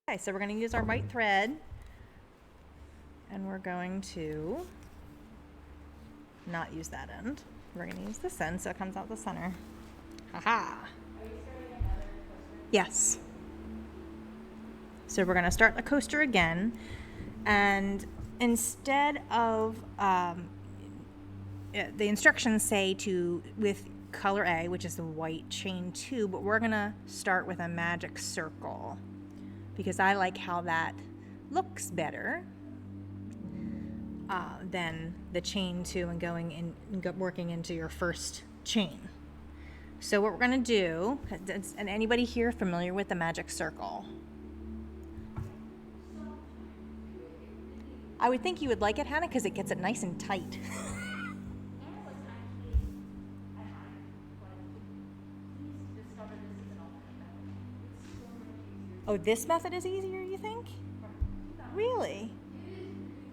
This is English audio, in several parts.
Okay, so we're going to use our white thread and we're going to not use that end. We're going to use this end so it comes out the center. Haha. Yes. So we're going to start the coaster again, and instead of the instructions say to with color A, which is the white chain 2, but we're going to start with a magic circle because I like how that looks better than the chain 2 and going in and working into your first chain. So what we're going to do, is anybody here familiar with the magic circle? I would think you would like it, Hannah, because it gets it nice and tight. Oh, this method is easier, you think? Really?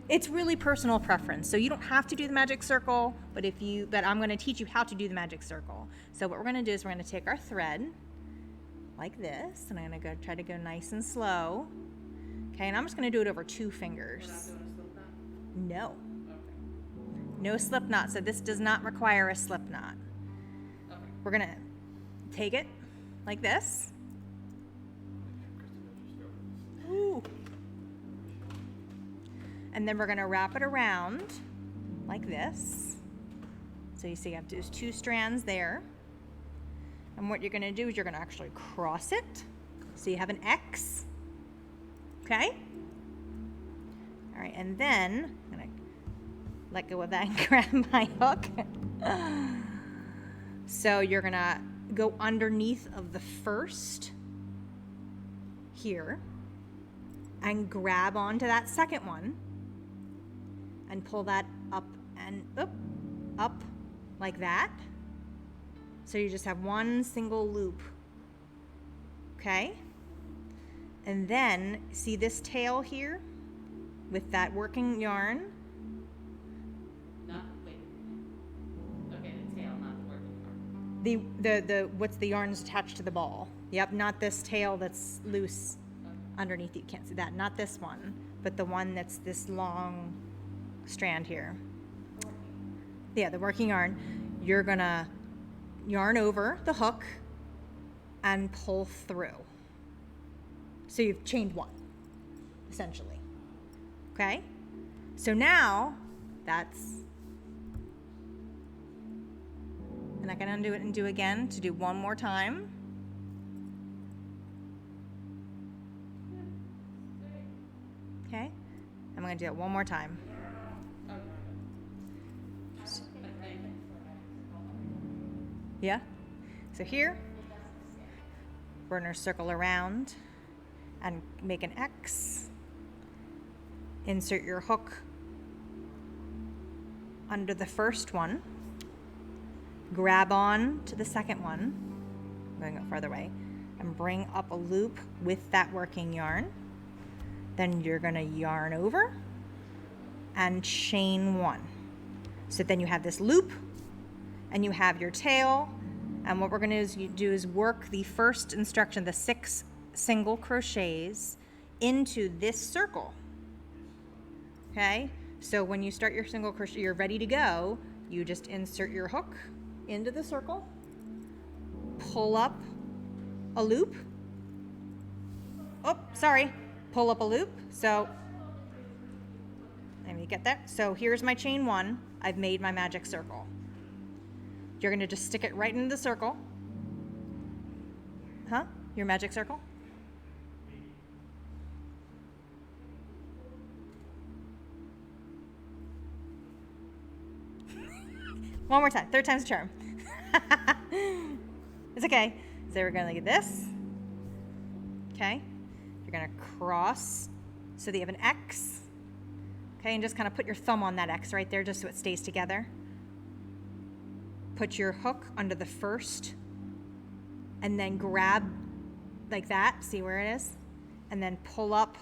It's really personal preference. So you don't have to do the magic circle, but I'm going to teach you how to do the magic circle. So what we're going to do is we're going to take our thread like this, and I'm going to try to go nice and slow. Okay, and I'm just going to do it over 2 fingers. No. Okay. No slip knot. So this does not require a slip knot. Okay. We're going to take it like this. Ooh. And then we're going to wrap it around like this. So you see I have those 2 strands there. And what you're going to do is you're going to actually cross it. So you have an X. Okay? All right, and then I'm going to let go of that and grab my hook. So you're going to go underneath of the first here and grab onto that second one and pull that up and up like that. So you just have one single loop. Okay? And then see this tail here with that working yarn? Okay, the tail, not the working yarn. The what's the yarn's attached to the ball. Yep, not this tail that's loose underneath. You can't see that. Not this one, but the one that's this long strand here. Yeah, the working yarn. You're gonna yarn over the hook and pull through. So you've chained 1, essentially. Okay? So now that's, and I can undo it and do again to do one more time. Okay? I'm going to do it one more time. Yeah? So here, we're going to circle around and make an X. Insert your hook under the first one. Grab on to the second one. I'm going up farther away. And bring up a loop with that working yarn. Then you're going to yarn over and chain 1. So then you have this loop and you have your tail. And what we're going to do is work the first instruction, the 6 single crochets, into this circle. Okay? So when you start your single crochet, you're ready to go, you just insert your hook into the circle, pull up a loop. Oh, sorry. Pull up a loop. So let me get that. So here's my chain 1. I've made my magic circle. You're going to just stick it right into the circle. Huh? Your magic circle? One more time. 3rd time's a charm. It's okay. So we're going to look at this. Okay. You're going to cross so that you have an X. Okay, and just kind of put your thumb on that X right there just so it stays together. Put your hook under the first and then grab like that. See where it is? And then pull up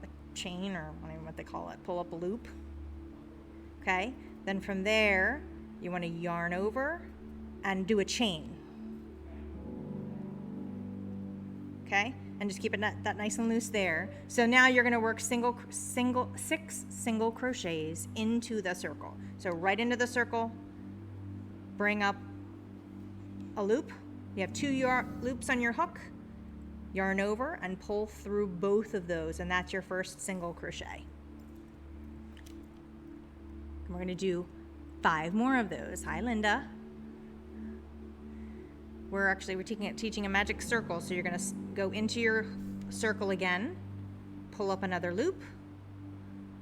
a chain, or I don't know what they call it. Pull up a loop. Okay. Then from there, you want to yarn over and do a chain. Okay? and just keep it that nice and loose there. So now you're going to work 6 single crochets into the circle. So right into the circle, bring up a loop. You have 2 loops on your hook, yarn over and pull through both of those, and that's your first single crochet. And we're going to do 5 more of those. Hi, Linda. We're teaching a magic circle, so you're going to go into your circle again, pull up another loop,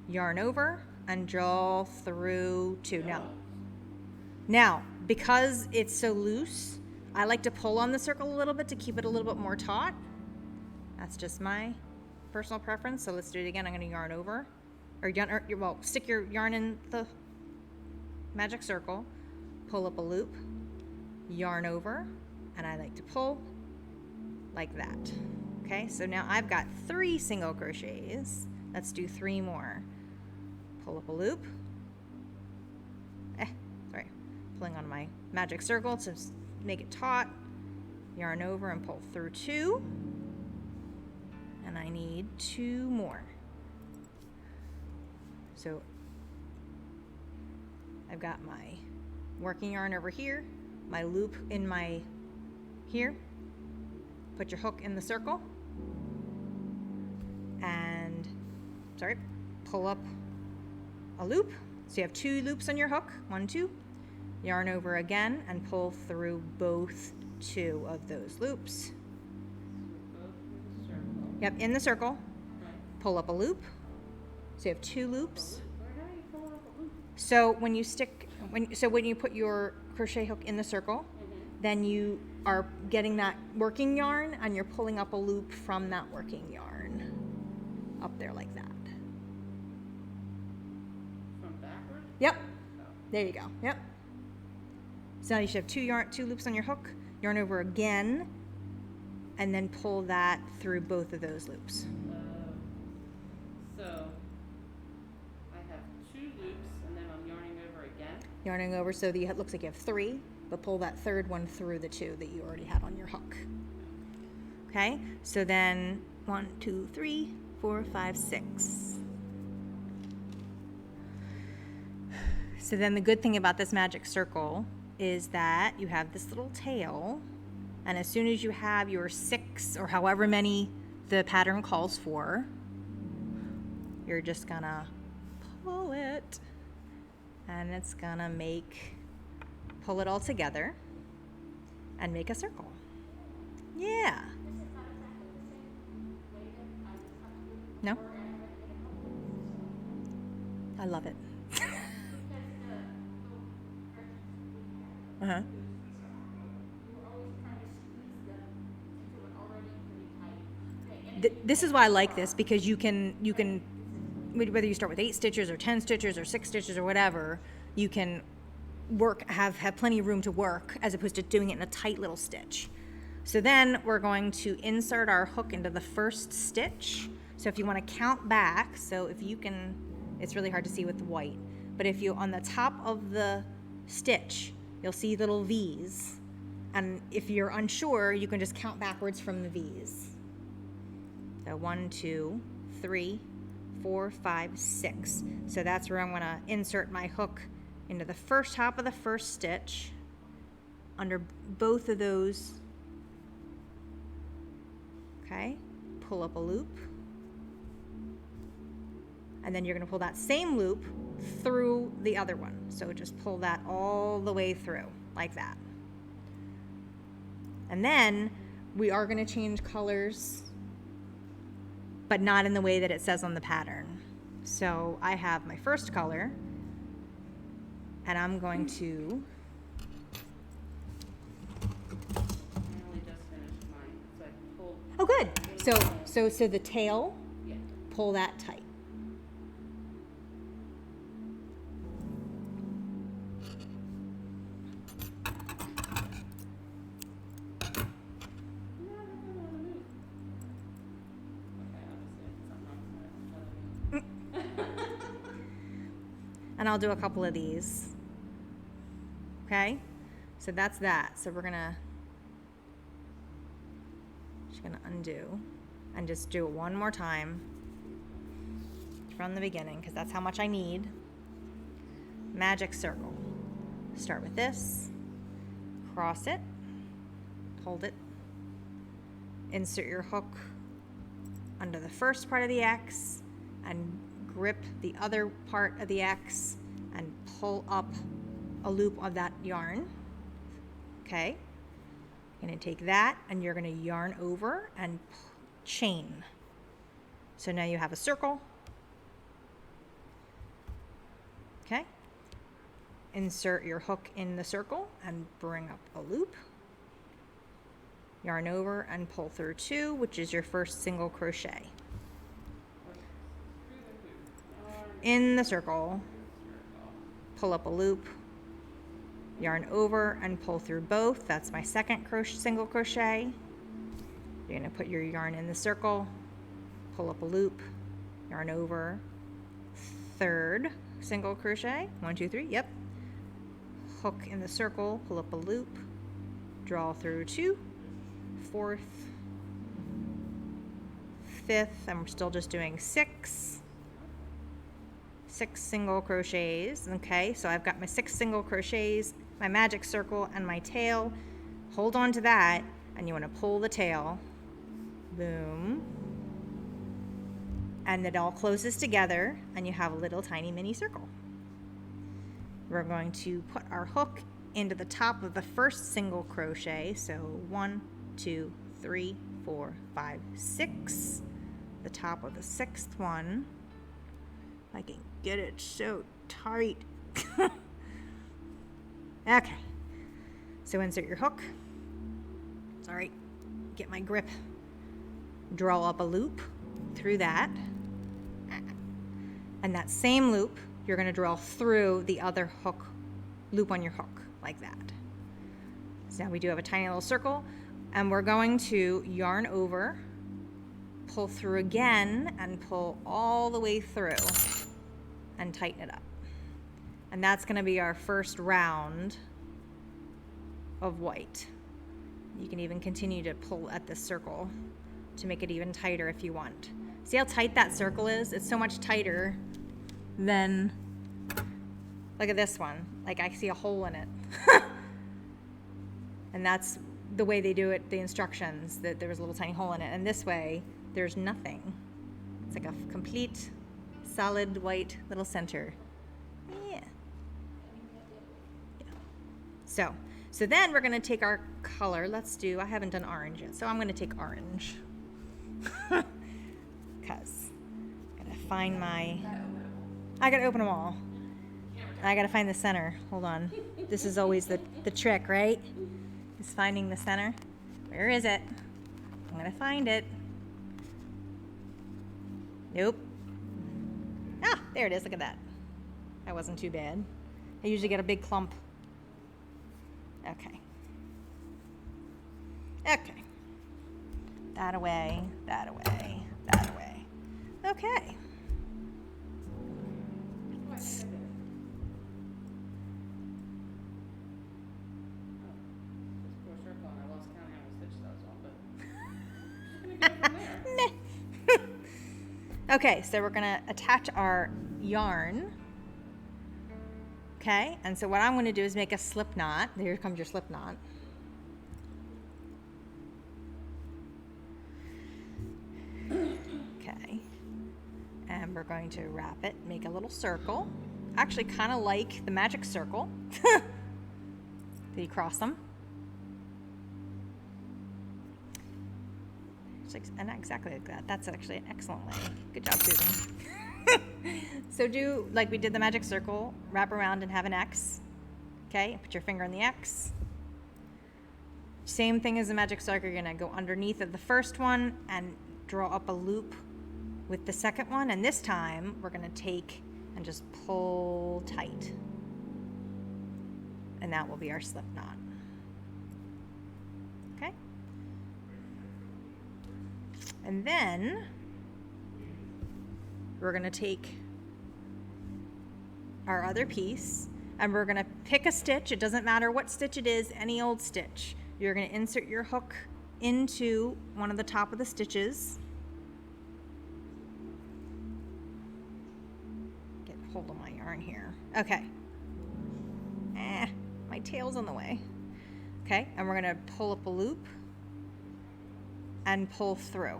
yarn over, and draw through 2. Now, because it's so loose, I like to pull on the circle a little bit to keep it a little bit more taut. That's just my personal preference. So let's do it again. I'm going to yarn over, stick your yarn in the magic circle, pull up a loop, yarn over, and I like to pull like that. Okay, so now I've got 3 single crochets. Let's do 3 more. Pull up a loop. Pulling on my magic circle to make it taut. Yarn over and pull through 2. And I need 2 more. So I've got my working yarn over here, my loop in my here. Put your hook in the circle and pull up a loop. So you have 2 loops on your hook, 1, 2. Yarn over again and pull through both 2 of those loops. Yep, in the circle. Pull up a loop. So you have 2 loops. So when you put your crochet hook in the circle, then you are getting that working yarn and you're pulling up a loop from that working yarn up there like that. From backwards? Yep. There you go. Yep. So now you should have 2 loops on your hook, yarn over again, and then pull that through both of those loops. So I have 2 loops and then I'm yarning over again. Yarning over so that it looks like you have 3, but pull that third one through the 2 that you already had on your hook. Okay, so then 1, 2, 3, 4, 5, 6. So then the good thing about this magic circle is that you have this little tail, and as soon as you have your 6 or however many the pattern calls for, you're just gonna pull it, and it's gonna pull it all together and make a circle. Yeah. No? I love it. Uh-huh. This is why I like this, because you can whether you start with 8 stitches or 10 stitches or 6 stitches or whatever, you can have plenty of room to work as opposed to doing it in a tight little stitch. So then we're going to insert our hook into the first stitch. So if you want to count back, so if you can, it's really hard to see with the white, but if you, on the top of the stitch, you'll see little V's. And if you're unsure, you can just count backwards from the V's. So 1, 2, 3, 4, 5, 6. So that's where I'm going to insert my hook into the first top of the first stitch under both of those. Okay, pull up a loop. And then you're going to pull that same loop through the other one. So just pull that all the way through like that. And then we are going to change colors, but not in the way that it says on the pattern. So I have my first color, and I'm going to only just finished mine, so I pulled. Oh, good. So the tail, Yeah. pull that tight. And I'll do a couple of these. Okay? So that's that. So we're just gonna undo. and just do it one more time from the beginning, because that's how much I need. Magic circle. Start with this, cross it, hold it, insert your hook under the first part of the X and grip the other part of the X and pull up a loop of that yarn. Okay, you're going to take that and you're going to yarn over and chain. So now you have a circle. Okay, insert your hook in the circle and bring up a loop. Yarn over and pull through 2, which is your first single crochet. In the circle, pull up a loop, yarn over and pull through both. That's my second single crochet. You're going to put your yarn in the circle, pull up a loop, yarn over, third single crochet, 1, 2, 3, yep. Hook in the circle, pull up a loop, draw through 2, fourth, fifth, and we're still just doing 6 single crochets. Okay, so I've got my 6 single crochets, my magic circle, and my tail. Hold on to that, and you want to pull the tail, boom, and it all closes together and you have a little tiny mini circle. We're going to put our hook into the top of the first single crochet, so 1, 2, 3, 4, 5, 6, the top of the 6th one. I can get it so tight. Okay, so insert your hook, sorry, get my grip, draw up a loop through that, and that same loop you're going to draw through the other hook loop on your hook, like that. So now we do have a tiny little circle, and we're going to yarn over, pull through again, and pull all the way through and tighten it up. And that's going to be our first round of white. You can even continue to pull at this circle to make it even tighter if you want. See how tight that circle is? It's so much tighter than, look at this one. Like, I see a hole in it. And that's the way they do it, the instructions, that there was a little tiny hole in it. And this way, there's nothing. It's like a complete solid white little center. Yeah. So then we're gonna take our color. I haven't done orange yet, so I'm gonna take orange. Because I gotta find I gotta open them all. I gotta find the center. Hold on. This is always the trick, right? Is finding the center. Where is it? I'm gonna find it. Nope. Ah, there it is. Look at that. That wasn't too bad. I usually get a big clump. Okay. Okay. That away, that away, that away. Okay. Okay, so we're gonna attach our yarn. Okay, and so what I'm gonna do is make a slip knot. Here comes your slip knot. Okay, and we're going to wrap it, make a little circle. Actually, kind of like the magic circle. So you cross them. And exactly like that. That's actually an excellent way. Good job, Susan. So do like we did the magic circle, wrap around and have an X. Okay, put your finger on the X. Same thing as the magic circle, you're gonna go underneath of the first one and draw up a loop with the second one. And this time we're gonna take and just pull tight. And that will be our slip knot. Okay? And then we're going to take our other piece and we're going to pick a stitch. It doesn't matter what stitch it is, any old stitch. You're going to insert your hook into one of the top of the stitches. hold of my yarn here. Okay. My tail's in the way. Okay, and we're gonna pull up a loop and pull through.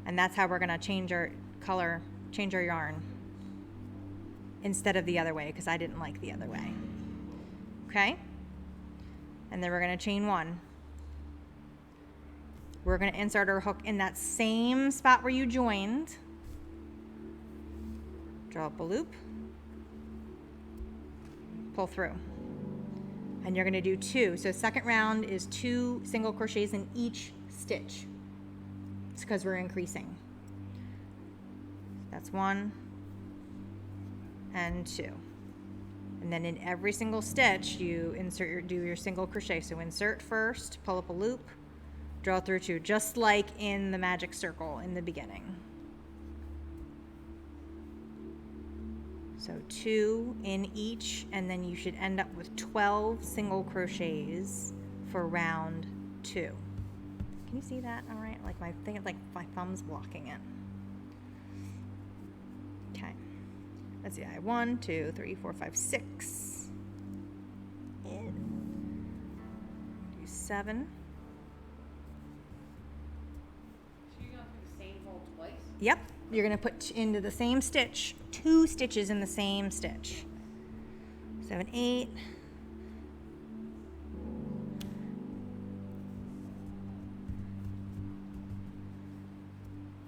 And that's how we're gonna change our color, change our yarn instead of the other way, because I didn't like the other way. Okay? And then we're gonna chain one. We're gonna insert our hook in that same spot where you joined. Draw up a loop, pull through. And you're gonna do 2. So second round is 2 single crochets in each stitch. It's because we're increasing. That's 1 and 2. And then in every single stitch, you do your single crochet. So insert first, pull up a loop, draw through 2, just like in the magic circle in the beginning. So 2 in each, and then you should end up with 12 single crochets for round 2. Can you see that? All right, like my thing, like my thumb's blocking it. Okay, let's see. I have 1, 2, 3, 4, 5, 6. And do 7. So you're going through the same hole twice? Yep, you're gonna put into the same stitch, 2 stitches in the same stitch. 7, 8.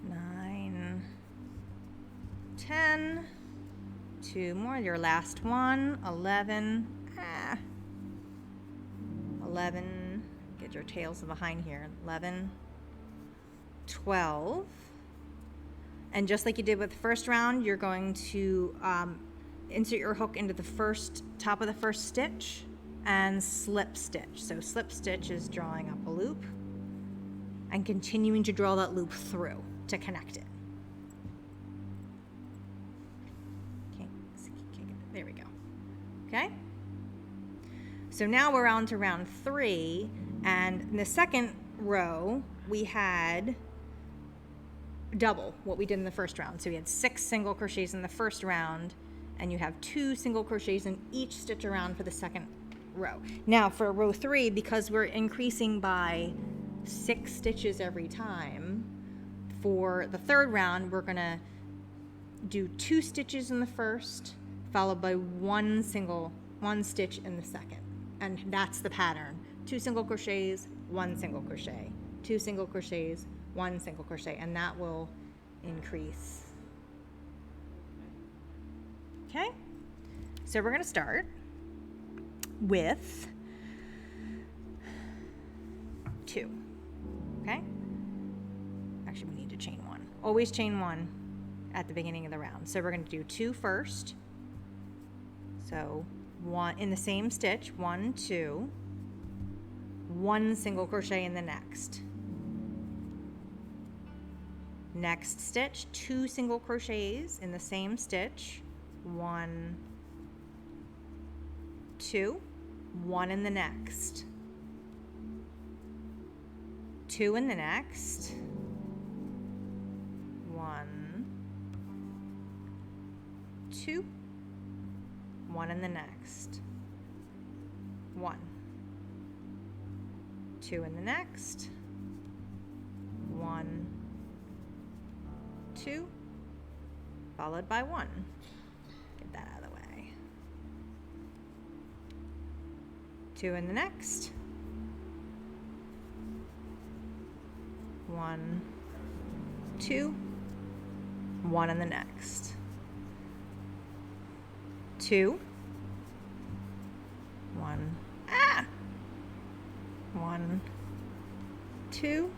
9, 10. 2 more, your last one. 11. 11. Get your tails behind here. 11. 12. And just like you did with the first round, you're going to insert your hook into the top of the first stitch and slip stitch. So slip stitch is drawing up a loop and continuing to draw that loop through to connect it. Okay, there we go. Okay? So now we're on to round 3, and in the second row, we had double what we did in the first round. So we had 6 single crochets in the first round, and you have 2 single crochets in each stitch around for the second row. Now for row 3, because we're increasing by 6 stitches every time, for the third round, we're gonna do 2 stitches in the first, followed by 1 stitch in the second. And that's the pattern. 2 single crochets, 1 single crochet, 2 single crochets, 1 single crochet, and that will increase. Okay, so we're going to start with 2. Okay, actually we need to chain 1. Always chain 1 at the beginning of the round. So we're going to do 2 first. So 1 in the same stitch, 1, 2, 1 single crochet in the next. Next stitch, 2 single crochets in the same stitch, 1, 2, 1 in the next, 2 in the next, 1, 2, 1 in the next, 1, 2 in the next, 1, 2, followed by 1. Get that out of the way. 2 in the next. 1, 2, 1 in the next. 2, 1, 1, 2,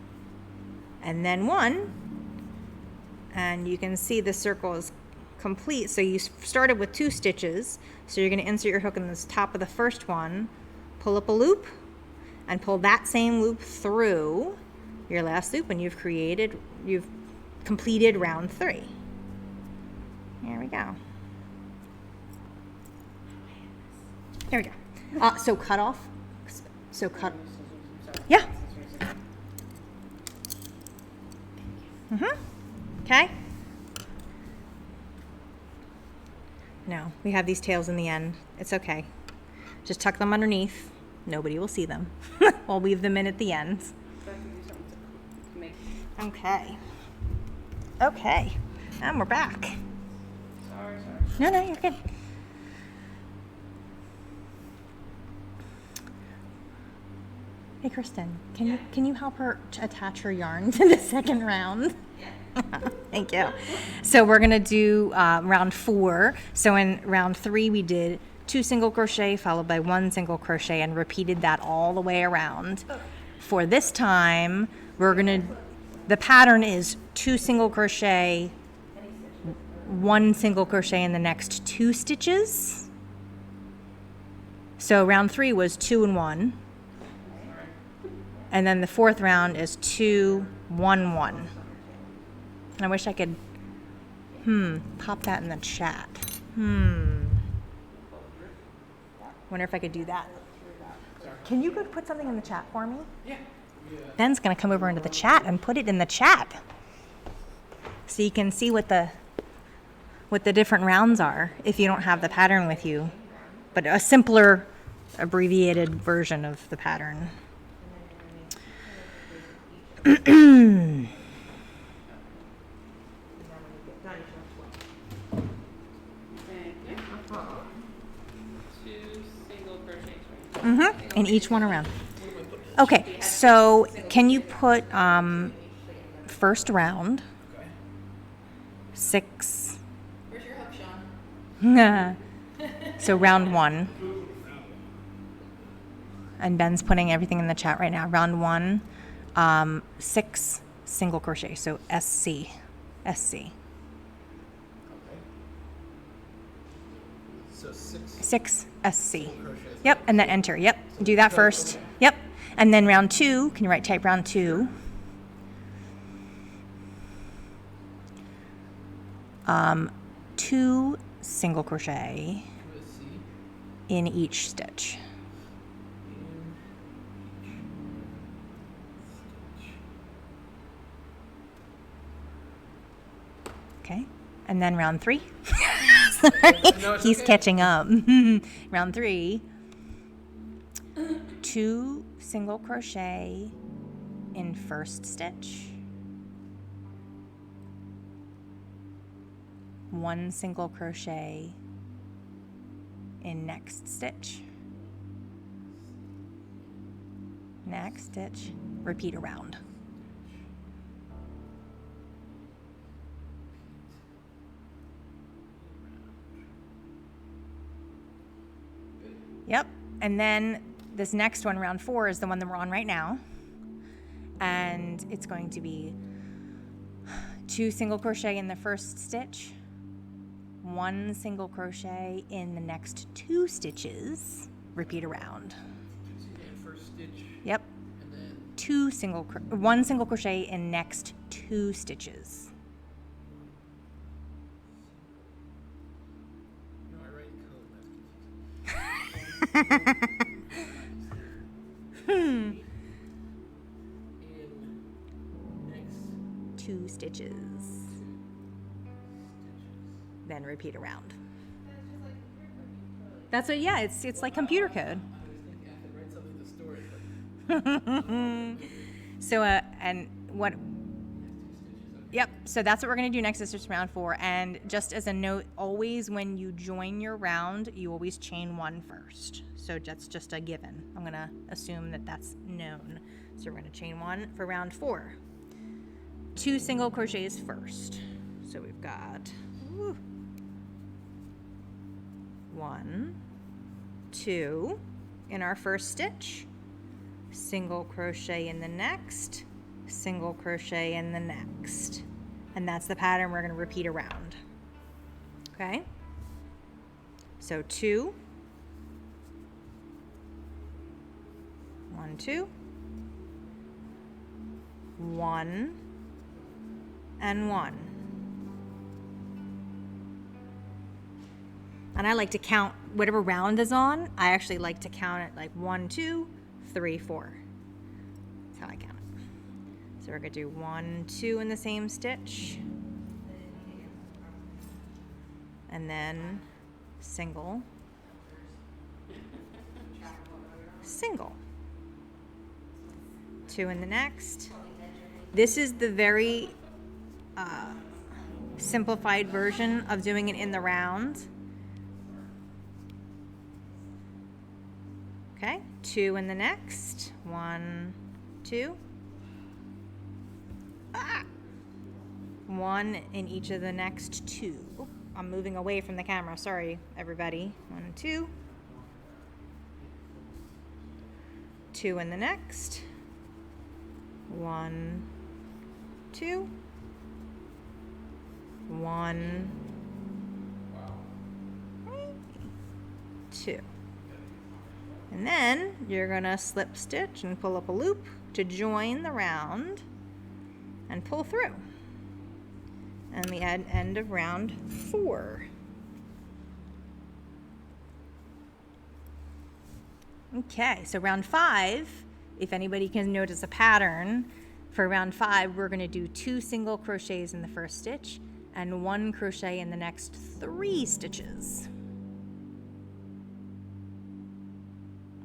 and then 1. And you can see the circle is complete. So you started with 2 stitches. So you're going to insert your hook in the top of the first one, pull up a loop, and pull that same loop through your last loop, and you've completed round 3. There we go. There we go. So cut off. So cut. Yeah. Okay. No, we have these tails in the end. It's okay. Just tuck them underneath. Nobody will see them. We'll weave them in at the ends. So I have to do something to make. Okay. Okay. And we're back. Sorry. No, you're good. Hey, Kristen, can you help her attach her yarn to the second round? Yeah. Thank you. So we're gonna do round 4. So in round 3 we did 2 single crochet followed by 1 single crochet and repeated that all the way around. For this time, the pattern is 2 single crochet, 1 single crochet in the next 2 stitches. So round 3 was 2 and 1. And then the 4th round is 2, 1, 1. I wish I could, pop that in the chat. Wonder if I could do that. Can you go put something in the chat for me? Yeah. Ben's gonna come over into the chat and put it in the chat. So you can see what the different rounds are if you don't have the pattern with you. But a simpler, abbreviated version of the pattern. Thank you. 2 single crochets, right? In each one around. Okay, so can you put first round, 6. Where's your hook, Sean? So round 1. And Ben's putting everything in the chat right now. Round 1, 6 single crochet. So SC. So 6 6 SC. crochets. Yep, and then enter. Yep, do that first. Yep, and then round 2. Can you type round 2? 2 single crochet With C. in each stitch. Okay, and then round 3. Sorry, No, it's he's okay. catching up. Round 3. 2 single crochet in first stitch. 1 single crochet in next stitch. Next stitch. Repeat around. Yep. And then this next one, round 4, is the one that we're on right now. And it's going to be 2 single crochet in the first stitch, 1 single crochet in the next 2 stitches. Repeat around. So you get first stitch Yep. and then 1 single crochet in next 2 stitches. you know I write code. That's confusing. In next 2 stitches. 2 stitches. Then repeat around. That's what, yeah, it's like computer code. I was thinking I could write something to store it, but So, and what, next 2 stitches. Okay. yep, so that's what we're going to do next. This is round 4. And just as a note, always when you join your round, you always chain 1 first. So that's just a given. I'm going to assume that that's known. So we're going to chain 1 for round 4. 2 single crochets first. So we've got 1, 2 in our first stitch, single crochet in the next, single crochet in the next. And that's the pattern we're going to repeat around. Okay? So 2, 1, 2, 1, and 1. And I like to count whatever round is on. I actually like to count it like 1, 2, 3, 4. That's how I count it. So we're going to do 1, 2 in the same stitch. And then single, single, 2 in the next. This is the very simplified version of doing it in the round. Okay, 2 in the next, 1, 2. 1 in each of the next 2. Oop, I'm moving away from the camera. Sorry, everybody. 1, 2. 2 in the next. 1, 2. 1, 2. And then you're gonna slip stitch and pull up a loop to join the round and pull through. And the end of round 4. Okay, so round 5, if anybody can notice a pattern, for round 5 we're going to do 2 single crochets in the first stitch and 1 crochet in the next 3 stitches.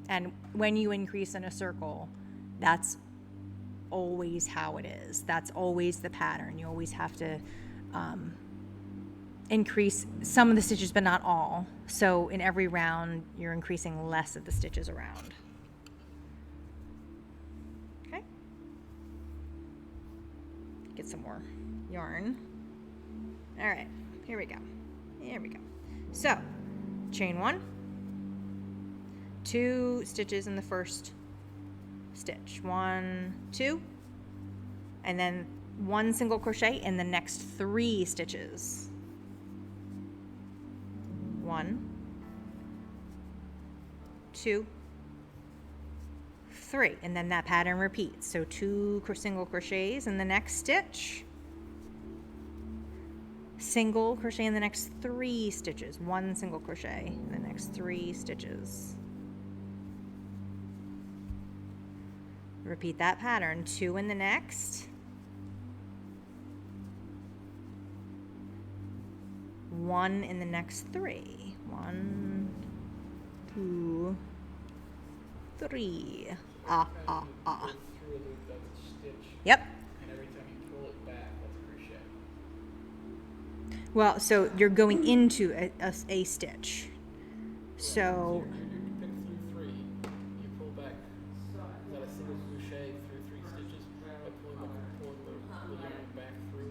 And when you increase in a circle, that's always how it is. That's always the pattern. You always have to increase some of the stitches, but not all. So in every round, you're increasing less of the stitches around. Okay. Get some more yarn. All right, here we go. Here we go. So, chain 1, 2 stitches in the first stitch. 1, 2, and then 1 single crochet in the next 3 stitches. 1, 2, 3, and then that pattern repeats. So 2 single crochets in the next stitch, single crochet in the next 3 stitches, 1 single crochet in the next 3 stitches. Repeat that pattern, 2 in the next, 1 in the next 3. 1, 2, 3. Through a loop, that's a stitch. Yep. And every time you pull it back, that's a crochet. Well, so you're going into a stitch. So You pick through 3, you pull back. Is that a single crochet through 3 stitches by pulling the yarn back through?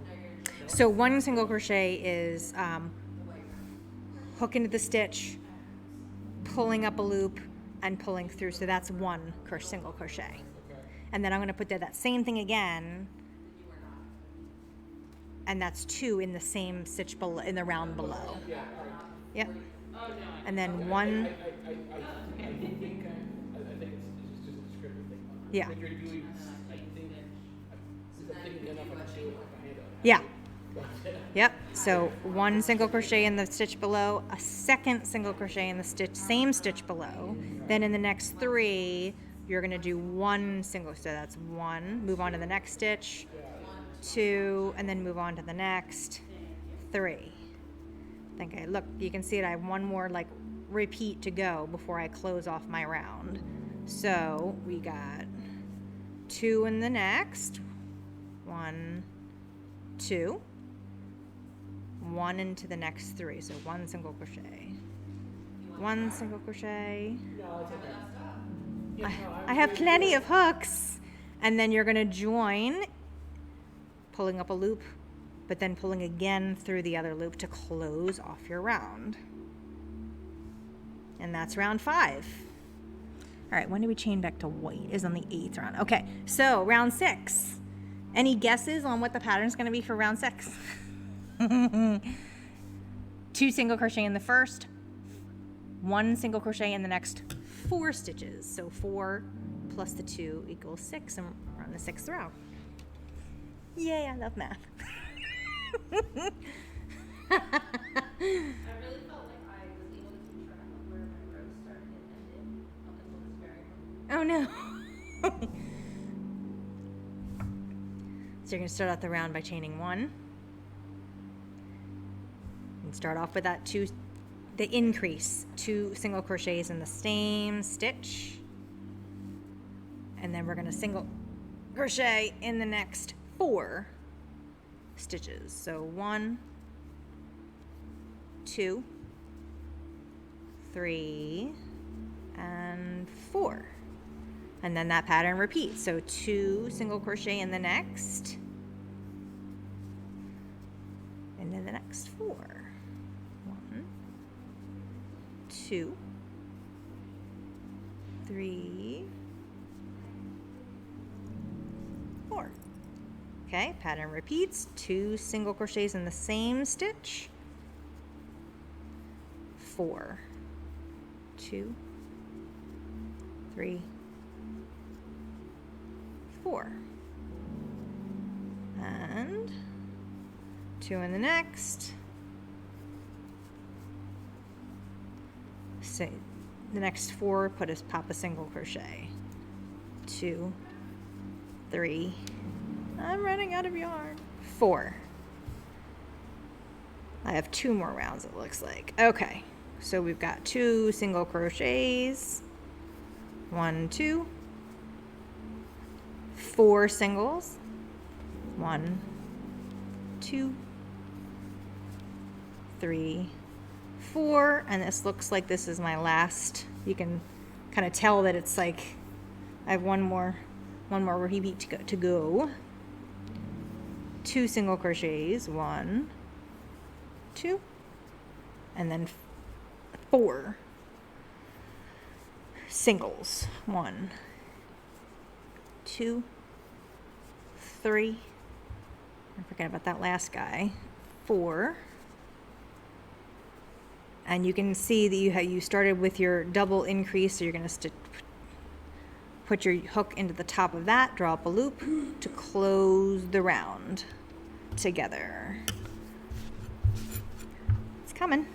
No? So 1 single crochet is hook into the stitch, pulling up a loop, and pulling through. So that's 1 single crochet. Okay. And then I'm going to put that same thing again, and that's 2 in the same stitch below, in the round below. Yeah, right. Yep. Oh, no. And then I 1. think it's just a descriptive thing. Yeah. What you're doing, I think, I'm thinking enough, I can do it with my hand up. Yeah. Yep. So 1 single crochet in the stitch below, a second single crochet in the same stitch below. Then in the next 3, you're going to do 1 single. So that's 1. Move on to the next stitch, 2, and then move on to the next 3. Okay. Look, you can see it. I have 1 more like repeat to go before I close off my round. So we got 2 in the next. 1, 2. 1 into the next 3, so 1 single crochet, 1 single crochet. No, it's okay. Yeah, no, I have plenty of hooks. And then you're going to join, pulling up a loop, but then pulling again through the other loop to close off your round. And that's round 5. All right, when do we chain back to white? Is on the 8th round. Okay, so round 6. Any guesses on what the pattern's going to be for round 6? 2 single crochet in the first, 1 single crochet in the next 4 stitches. So 4 plus the 2 equals 6, and we're on the 6th row. Yay, I love math. I really felt like I was able to keep track of where my row started and ended up until this very moment. Oh no. So you're going to start out the round by chaining 1. And start off with that 2 the increase, 2 single crochets in the same stitch, and then we're going to single crochet in the next 4 stitches. So 1, 2, 3, and 4. And then that pattern repeats. So 2 single crochet in the next, and then the next 4. 1, 2, 3, 4. Okay, pattern repeats. 2 single crochets in the same stitch. 4, 2, 3, 4. And 2 in the next. So the next 4, pop a single crochet. 2, 3. I'm running out of yarn. 4. I have 2 more rounds, it looks like. Okay, so we've got 2 single crochets. 1, 2. 4 singles. 1, 2, 3, 4. And this looks like this is my last. You can kind of tell that it's like I have one more repeat to go. 2 single crochets. 1, 2, and then 4 singles. 1, 2, 3. I forget about that last guy. 4. And you can see that you started with your double increase, so you're going to put your hook into the top of that, draw up a loop to close the round together. It's coming.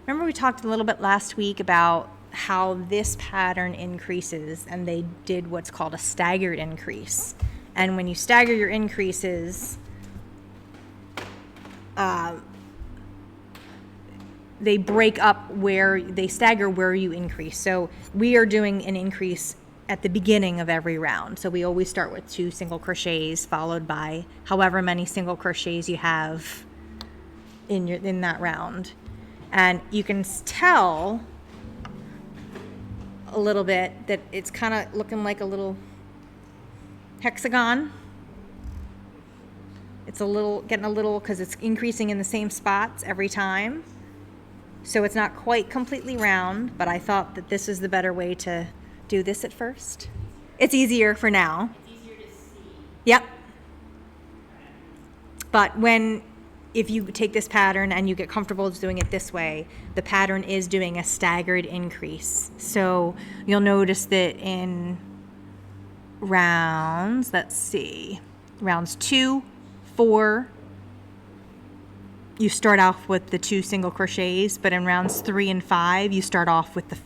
Remember we talked a little bit last week about how this pattern increases, and they did what's called a staggered increase. And when you stagger your increases, they break up they stagger where you increase. So we are doing an increase at the beginning of every round. So we always start with 2 single crochets followed by however many single crochets you have in that round. And you can tell a little bit that it's kind of looking like a little hexagon. It's getting a little, because it's increasing in the same spots every time. So it's not quite completely round, but I thought that this is the better way to do this at first. It's easier for now. It's easier to see. Yep. But if you take this pattern and you get comfortable doing it this way, the pattern is doing a staggered increase. So you'll notice that in rounds, rounds 2, 4, you start off with the 2 single crochets, but in rounds 3 and 5, you start off with the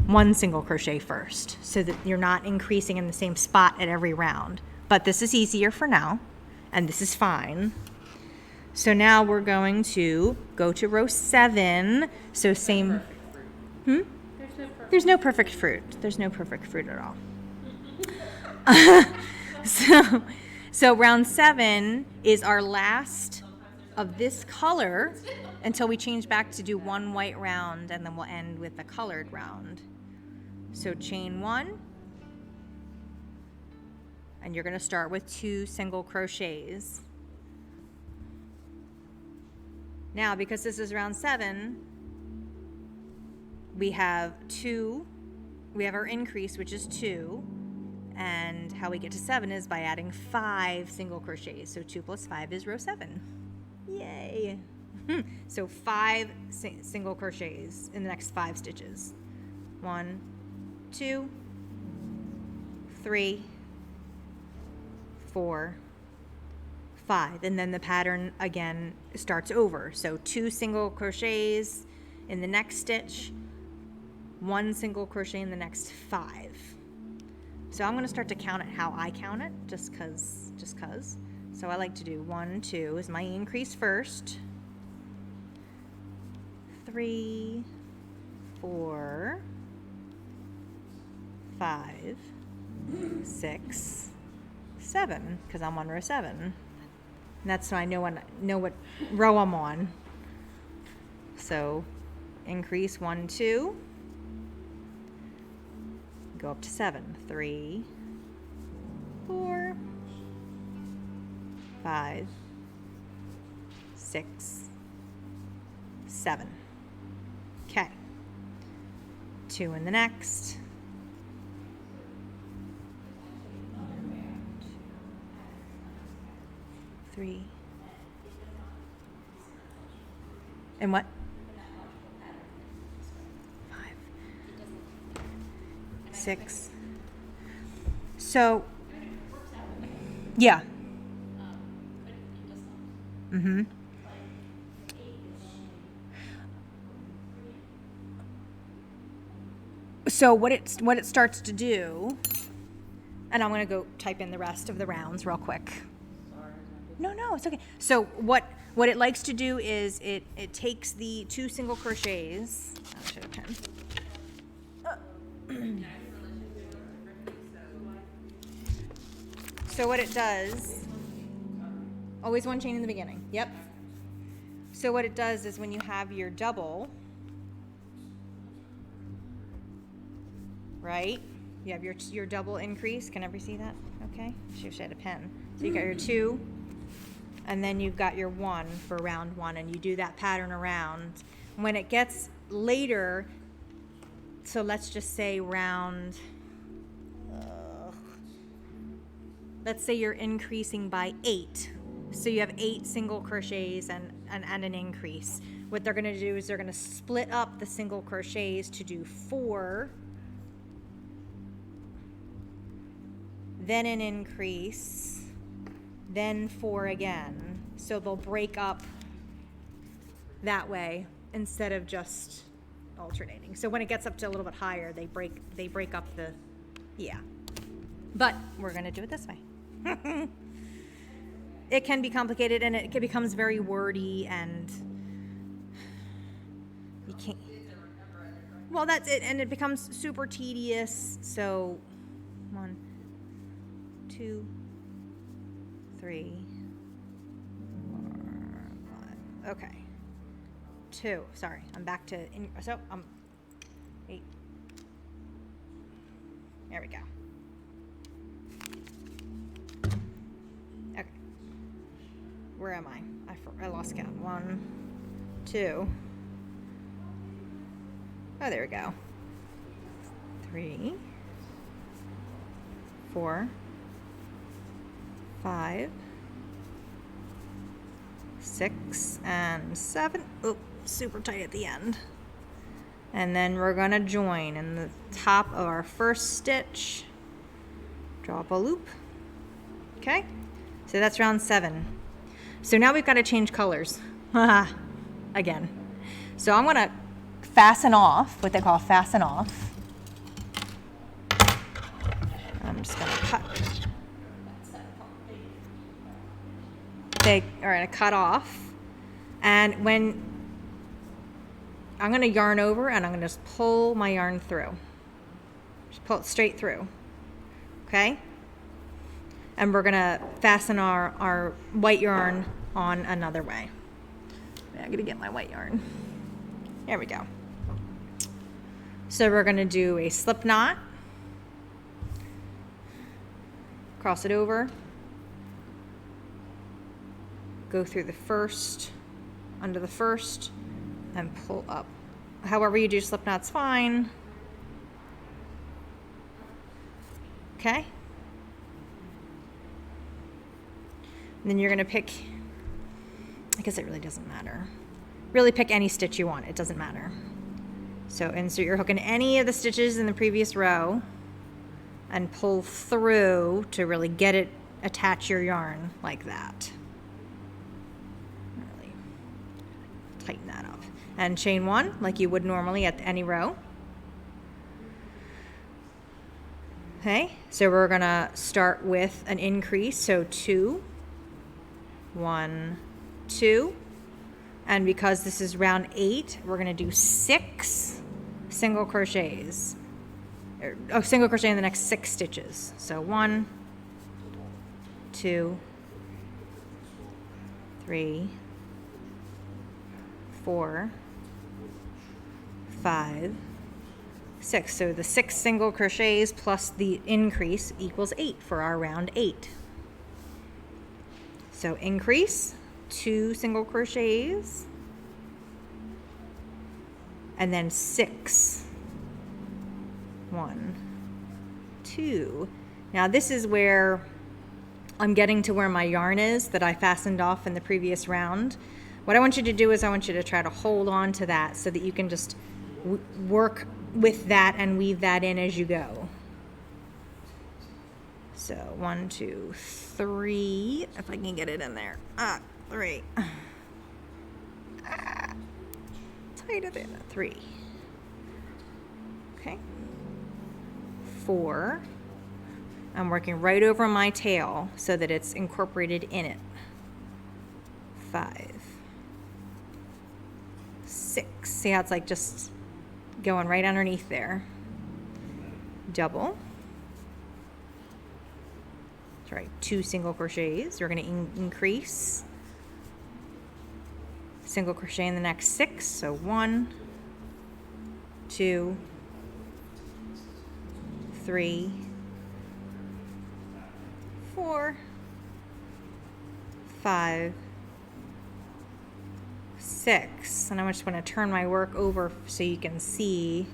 1 single crochet first, so that you're not increasing in the same spot at every round. But this is easier for now, and this is fine. So now we're going to go to row 7. So same. There's no perfect fruit. There's no perfect fruit at all. So round 7 is our last of this color until we change back to do 1 white round, and then we'll end with a colored round. So chain 1, and you're going to start with 2 single crochets. Now, because this is round 7, we have our increase, which is 2, and how we get to 7 is by adding 5 single crochets. So 2 plus 5 is row 7. Yay! So 5 single crochets in the next 5 stitches. 1, 2, 3, 4, 5. And then the pattern again starts over. So 2 single crochets in the next stitch, 1 single crochet in the next 5. So I'm going to start to count it how I count it, just cause. So I like to do 1, 2 is my increase first. 3, 4, 5, 6, 7, because I'm on row 7. And that's so I know what row I'm on. So increase 1, 2, go up to 7, 3, 4, 5, 6, 7. Okay. 2 in the next. 3. And what? 5, 6. So, yeah. Mm-hmm. So what it starts to do, and I'm gonna go type in the rest of the rounds real quick. No, it's okay. So what it likes to do is it takes the 2 single crochets. I should have a pen. So what it does, always one chain in the beginning. Yep. So what it does is when you have your double, right? You have your double increase. Can everybody see that? Okay. She had a pen. So you got your 2, and then you've got your 1 for round 1, and you do that pattern around. When it gets later, so let's just say round, let's say you're increasing by 8. So you have 8 single crochets and an increase. What they're gonna do is they're gonna split up the single crochets to do 4, then an increase, then 4 again. So they'll break up that way instead of just alternating. So when it gets up to a little bit higher, they break up the, yeah. But we're gonna do it this way. It can be complicated and it becomes very wordy and you can't, well, that's it, and it becomes super tedious. So 1, 2, 3, 4, 5. Okay. 2. Sorry, I'm back to 8. There we go. Okay. Where am I? I lost count. 1, 2. Oh, there we go. 3, 4, 5, 6, and 7. Oh, super tight at the end. And then we're gonna join in the top of our first stitch. Drop a loop. Okay, so that's round 7. So now we've got to change colors again. So I'm gonna fasten off, what they call fasten off. I'm just gonna cut. They are gonna cut off, and when I'm gonna yarn over and I'm gonna just pull my yarn through. Just pull it straight through. Okay? And we're gonna fasten our white yarn on another way. I'm gonna get my white yarn. There we go. So we're gonna do a slip knot, cross it over, go through the first, under the first, and pull up. However you do slip knots, fine. Okay. And then you're gonna pick, I guess it really doesn't matter. Really pick any stitch you want, it doesn't matter. So insert your hook in any of the stitches in the previous row and pull through to really get it, attach your yarn like that. Really tighten that up. And chain 1 like you would normally at any row. Okay, so we're gonna start with an increase, so 2, 1, 2, And because this is round 8, we're gonna do 6 single crochets. Single crochet in the next 6 stitches. So 1, 2, 3, 4, 5, 6. So the 6 single crochets plus the increase equals 8 for our round 8. So increase, 2 single crochets, and then 6. 1, 2. Now this is where I'm getting to where my yarn is that I fastened off in the previous round. What I want you to do is I want you to try to hold on to that so that you can just work with that and weave that in as you go. So 1, 2, 3, if I can get it in there. 3. Tighter than 3. Okay. 4. I'm working right over my tail so that it's incorporated in it. 5. 6. See how it's like just going right underneath there. Double. That's right, 2 single crochets. We're going to increase. Single crochet in the next 6. So 1, 2, 3, 4, 5, 6. And I just want to turn my work over so you can see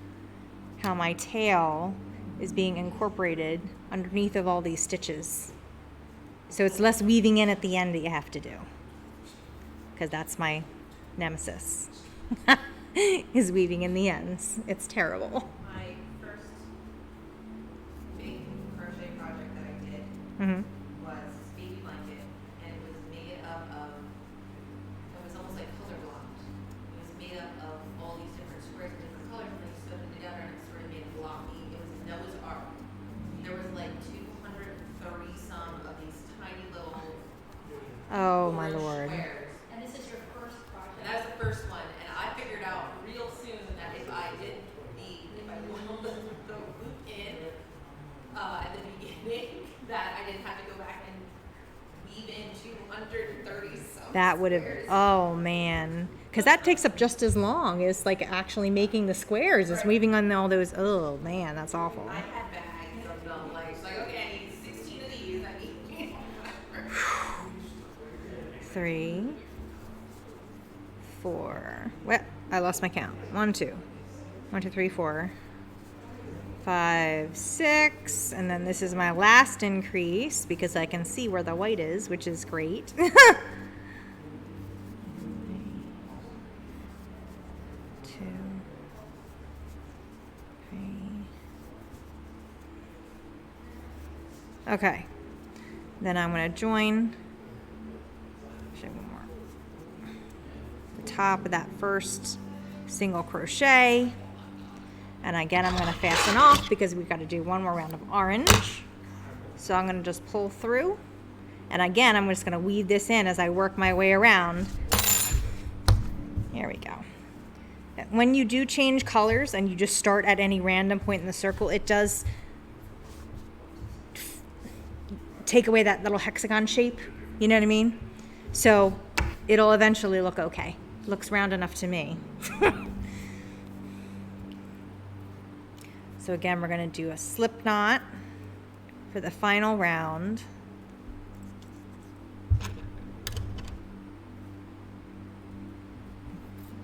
how my tail is being incorporated underneath of all these stitches. So it's less weaving in at the end that you have to do, because that's my nemesis is weaving in the ends. It's terrible. My first big crochet project that I did Mm-hmm. was this baby blanket, and it was made up of, it was almost like color blocked. It was made up of all these different squares of different colors, and they sewed them together, and it sort of made it blocky. It was Noah's Ark. There was like 230 some of these tiny little Oh my orange Lord. squares. And this is your first project? And that was the first one, and I figured out real soon that if I wound the loop in at the beginning, that I didn't have to go back and weave in 230 some That would have, squares. oh man. Because that takes up just as long as like actually making the squares. It's weaving on all those, oh man, that's awful. I had bags of them, like, it's like, okay, I need 16 of these, I need 3, 4. Well, I lost my count. 1, 2. 1, 2, 3, 4. 5, 6. And then this is my last increase because I can see where the white is, which is great. 2, 3. Okay. Then I'm going to join. Actually, one more. The top of that first single crochet. And again, I'm going to fasten off because we've got to do one more round of orange. So I'm going to just pull through. And again, I'm just going to weave this in as I work my way around. There we go. When you do change colors and you just start at any random point in the circle, it does take away that little hexagon shape. You know what I mean? So it'll eventually look okay. Looks round enough to me. So again, we're going to do a slip knot for the final round.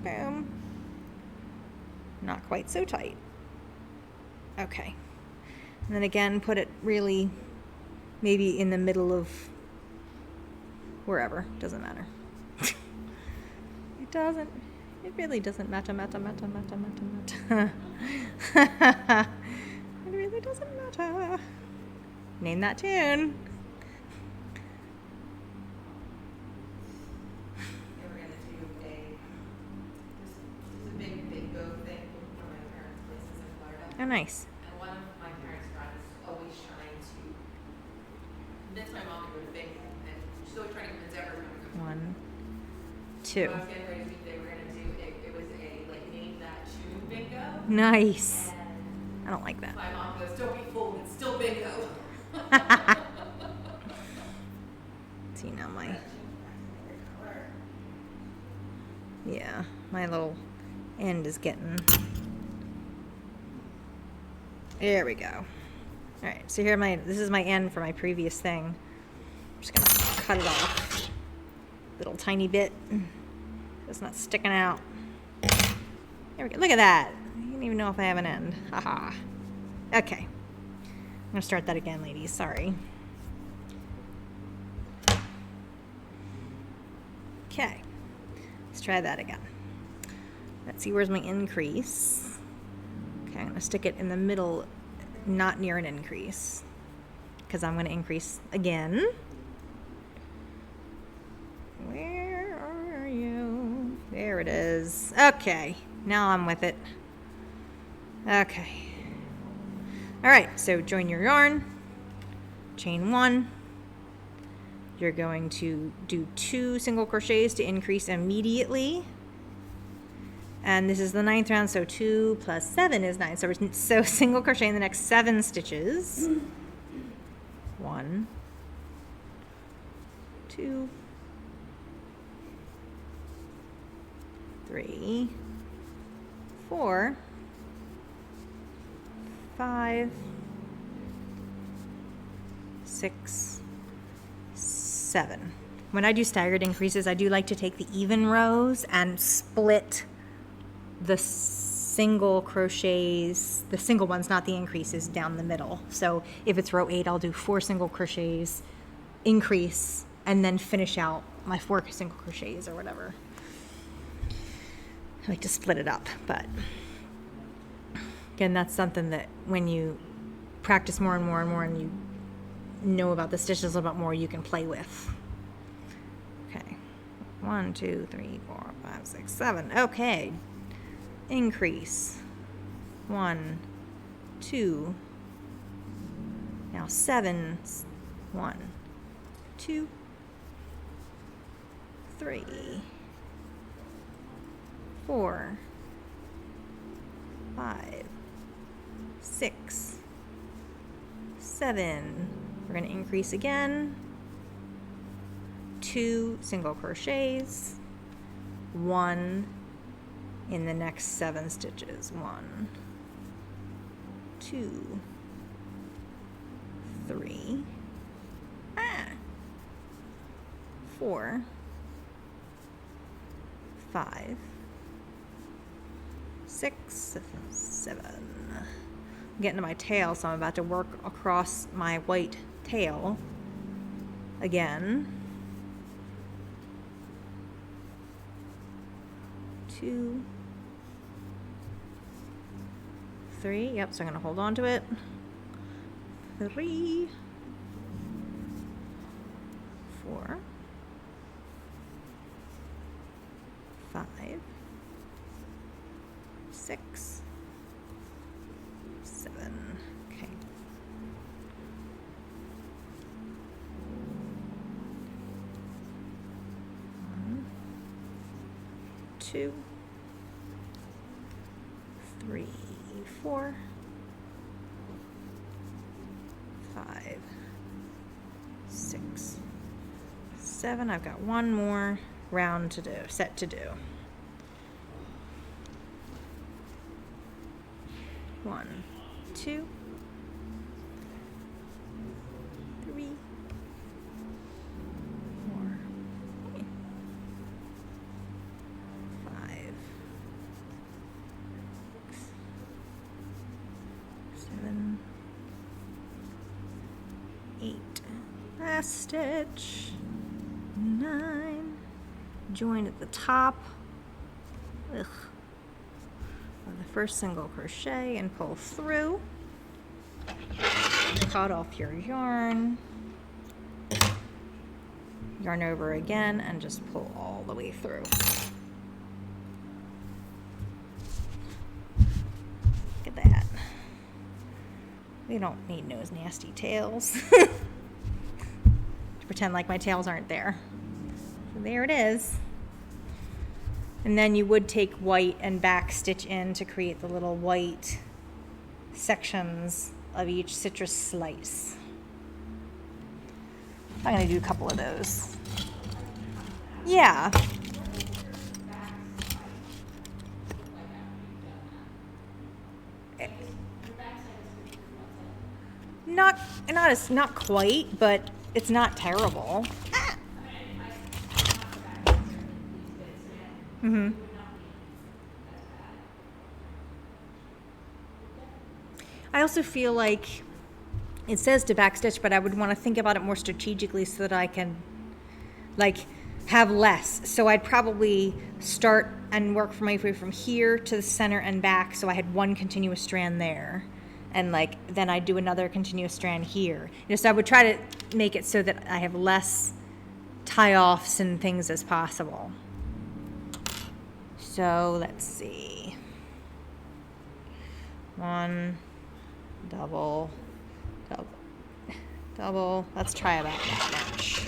Boom. Not quite so tight. Okay. And then again, put it really maybe in the middle of wherever. Doesn't matter. It doesn't. It really doesn't matter. It really doesn't matter. Name that tune. They were gonna do this is a big go thing from one of my parents' places in Florida. Oh, nice. And one of my parents' friends is always trying to convince my mom to go to big, and she's always trying to convince everyone to go. 1, 2. I was getting ready to speak, they were gonna do, it was a, like, name that tune bingo. Nice. And I don't like that. my mom goes, don't be fooled, it's still bingo. See now my little end is getting, there we go. All right, so this is my end for my previous thing. I'm just gonna cut it off, little tiny bit. It's not sticking out. There we go, look at that. You don't even know if I have an end, haha. Okay, I'm gonna start that again, ladies, sorry. Okay, let's try that again. Let's see, where's my increase? Okay, I'm gonna stick it in the middle, not near an increase, because I'm gonna increase again. Where are you? There it is. Okay, now I'm with it. Okay. All right, so join your yarn, chain 1. You're going to do 2 single crochets to increase immediately. And this is the 9th round, so 2 plus 7 is 9. So single crochet in the next 7 stitches. 1, 2, 3, 4, 5, 6, 7. When I do staggered increases, I do like to take the even rows and split the single crochets, the single ones, not the increases, down the middle. So if it's row 8, I'll do 4 single crochets, increase, and then finish out my 4 single crochets or whatever. I like to split it up, but again, that's something that when you practice more and more and more and you know about the stitches a little bit more, you can play with. Okay, 1, 2, 3, 4, 5, 6, 7. Okay, increase. 1, 2. Now 7. 1, 2, 3, 4, 5, 6, 7. We're going to increase again. 2 single crochets. 1 in the next 7 stitches. 1, 2, 3, 4, 5, 6, 7. I'm getting to my tail, so I'm about to work across my white tail again. 2, 3. Yep, so I'm going to hold on to it. 3, 4, 5, 6, 7. Okay. 1, 2, 3, 4, 5, 6, 7. I've got one more round to do, set to do. 1, 2, 3, 4, 5, 6, 7, 8. Last stitch. 9. Join at the top. Of the first single crochet and pull through. Cut off your yarn. Yarn over again and just pull all the way through. Look at that. We don't need those nasty tails. To pretend like my tails aren't there. So there it is. And then you would take white and back stitch in to create the little white sections of each citrus slice. I'm going to do a couple of those. Yeah. Not quite, but it's not terrible. Mm-hmm. I also feel like it says to backstitch, but I would want to think about it more strategically so that I can like have less. So I'd probably start and work my way from here to the center and back, so I had one continuous strand there. And like then I'd do another continuous strand here. So I would try to make it so that I have less tie-offs and things as possible. So let's see. 1, double, double, double. Let's try about that much.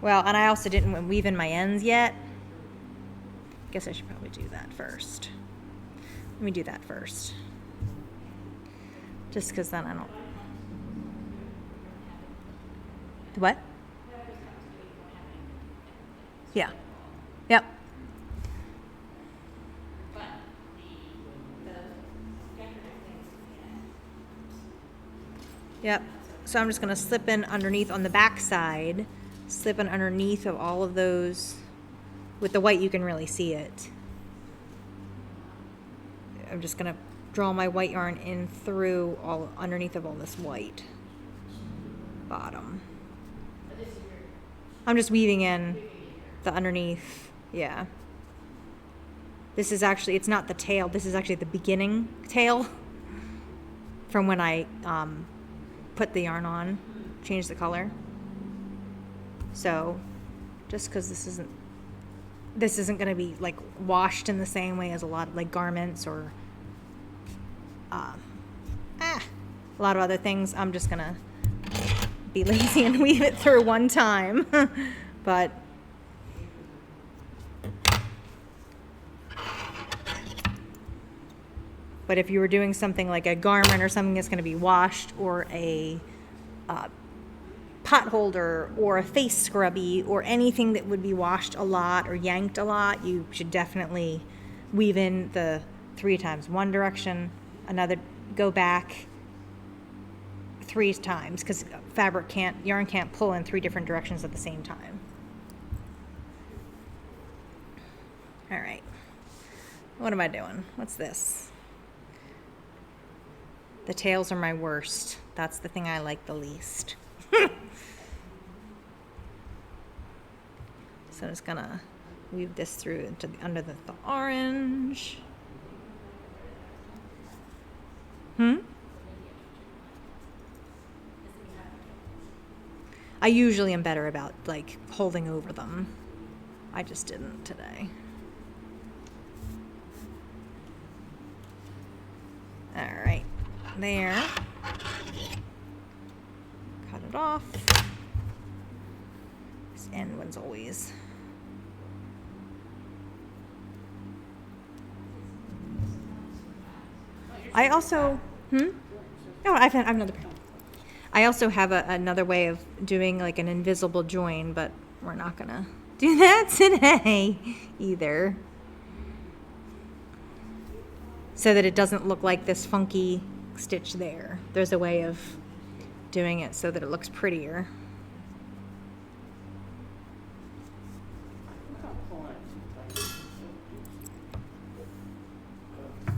Well, and I also didn't weave in my ends yet. Guess I should probably do that first. Let me do that first. Just because then I don't... The what? Yeah. Yep. Yep. So I'm just going to slip in underneath on the back side, slip in underneath of all of those. With the white, you can really see it. I'm just going to draw my white yarn in through all underneath of all this white bottom. I'm just weaving in the underneath. Yeah. This is actually, it's not the tail. This is actually the beginning tail from when I put the yarn on, changed the color. So just because this isn't going to be like washed in the same way as a lot of like garments or a lot of other things, I'm just going to be lazy and weave it through one time. But if you were doing something like a garment or something that's going to be washed, or a pot holder or a face scrubby or anything that would be washed a lot or yanked a lot, you should definitely weave in the 3 times. One direction, another, go back 3 times, because yarn can't pull in 3 different directions at the same time. All right. What am I doing? What's this? The tails are my worst. That's the thing I like the least. So I'm just gonna weave this through into under the orange. I usually am better about like holding over them. I just didn't today. All right, there. Cut it off. This end one's always. I also, No, I've another pair. I also have another way of doing like an invisible join, but we're not gonna do that today either. So that it doesn't look like this funky stitch there. There's a way of doing it so that it looks prettier.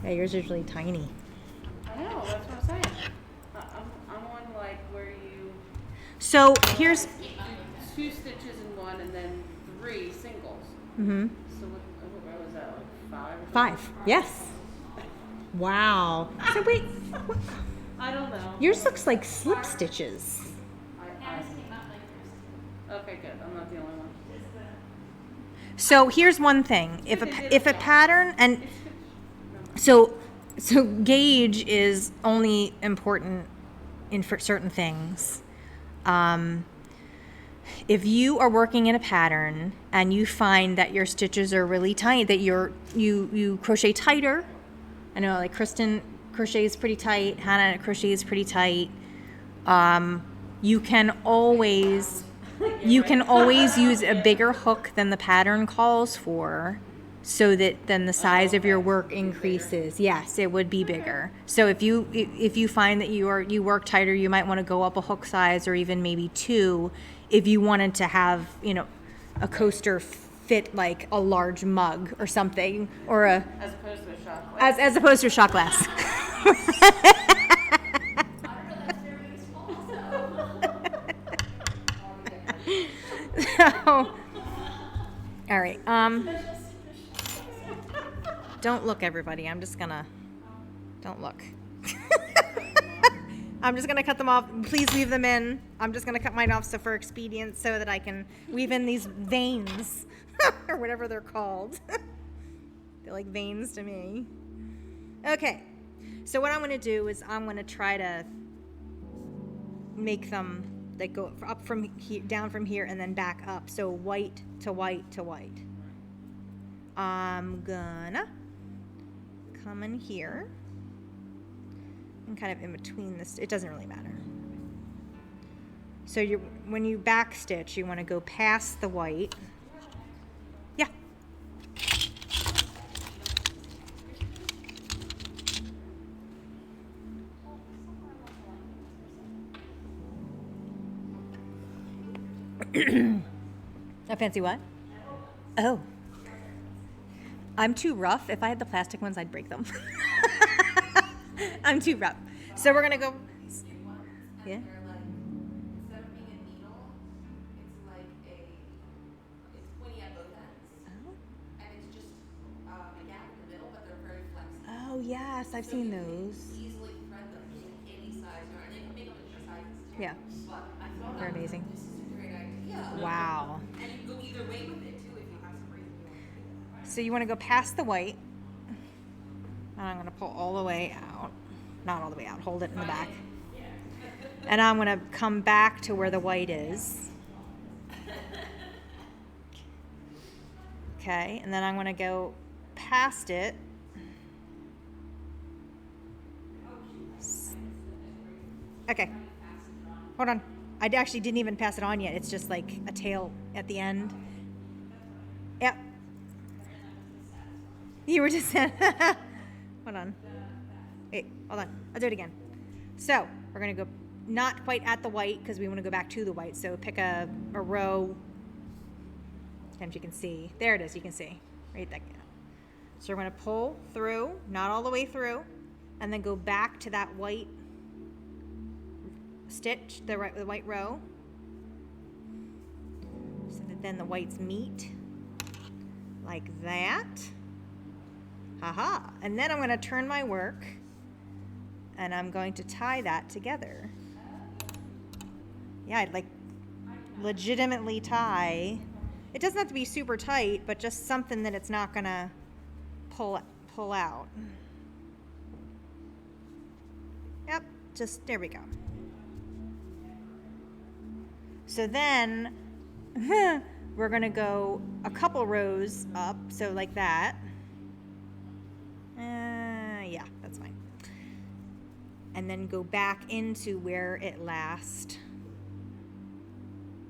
Yeah, yours is really tiny. I know, that's what I'm saying. I'm on like where you So here's. do 2 stitches in one and then 3 singles. Mm-hmm. So what row is that, like 5? 5. Yes. Wow. So wait. What? I don't know. Yours looks like slip stitches. Okay, good. I'm not the only one. So here's one thing. If a pattern and so gauge is only important in for certain things. If you are working in a pattern and you find that your stitches are really tight, that you crochet tighter. I know, like Kristen crochets pretty tight, Hannah crochets pretty tight. You can always use a bigger hook than the pattern calls for, so that then the size of your work increases. Yes, it would be bigger. So if you find that you work tighter, you might want to go up a hook size or even maybe 2 if you wanted to have, a coaster fit like a large mug or something, or As opposed to a shot glass. as opposed to a shot glass. So, all right. Don't look, everybody. Don't look. I'm just gonna cut them off. Please leave them in. I'm just gonna cut mine off for expedience, so that I can weave in these veins or whatever they're called. They're like veins to me. Okay. So what I'm gonna do is I'm gonna try to make them like go up from here, down from here, and then back up. So white to white to white. I'm gonna come in here and kind of in between this. It doesn't really matter. So when you back stitch, you want to go past the white. Yeah. A fancy what? Oh. I'm too rough. If I had the plastic ones, I'd break them. I'm too rough. So we're going to go. Yeah. They're like, instead of being a needle, it's pointy at both ends. Oh. And it's just a gap in the middle, but they're very flexible. Oh, yes. I've seen those. Easily thread them in any size yarn. And they can make them in different sizes too. Yeah. But I thought They're amazing. this is a great idea. Wow. And you can go either way with it too if you have some reason you want to do it. So you want to go past the white. And I'm going to pull all the way out. Not all the way out. Hold it in the back. And I'm going to come back to where the white is. Okay. And then I'm going to go past it. Okay. Hold on. I actually didn't even pass it on yet. It's just like a tail at the end. Yep. You were just saying. Hold on. Wait, hold on. I'll do it again. So we're going to go not quite at the white because we want to go back to the white. So pick a row. And you can see. There it is. You can see. Right there. So we're going to pull through, not all the way through, and then go back to that white stitch, the white row. So that then the whites meet. Like that. Haha. And then I'm going to turn my work and I'm going to tie that together. Yeah, I'd like legitimately tie. It doesn't have to be super tight, but just something that it's not going to pull out. Yep, just there we go. So then we're going to go a couple rows up, so like that. Yeah, that's fine. And then go back into where it last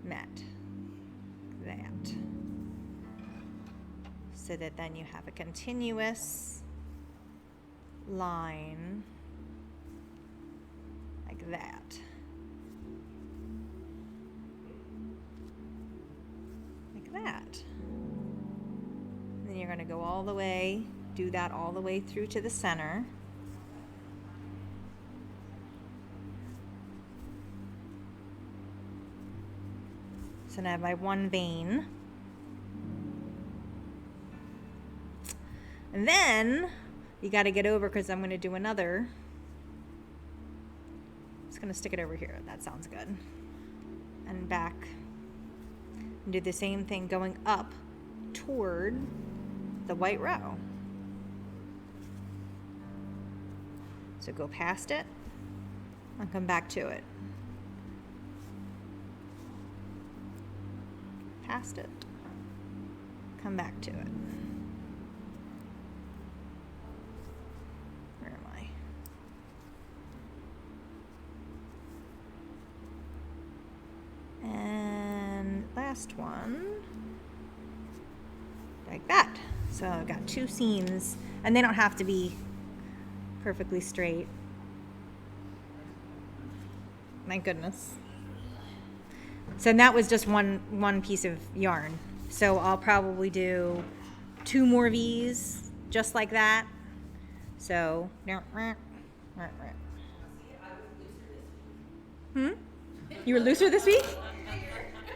met. That. So that then you have a continuous line like that. Like that. And then you're going to go all the way, do that all the way through to the center. So now I have my one vein. And then you got to get over because I'm going to do another. Just going to stick it over here. That sounds good. And back. And do the same thing going up toward the white row. So go past it. I'll come back to it. Past it. Come back to it. Where am I? And last one. Like that. So I've got 2 seams, and they don't have to be perfectly straight. My goodness. So that was just one piece of yarn. So I'll probably do 2 more V's just like that. So you were looser this week?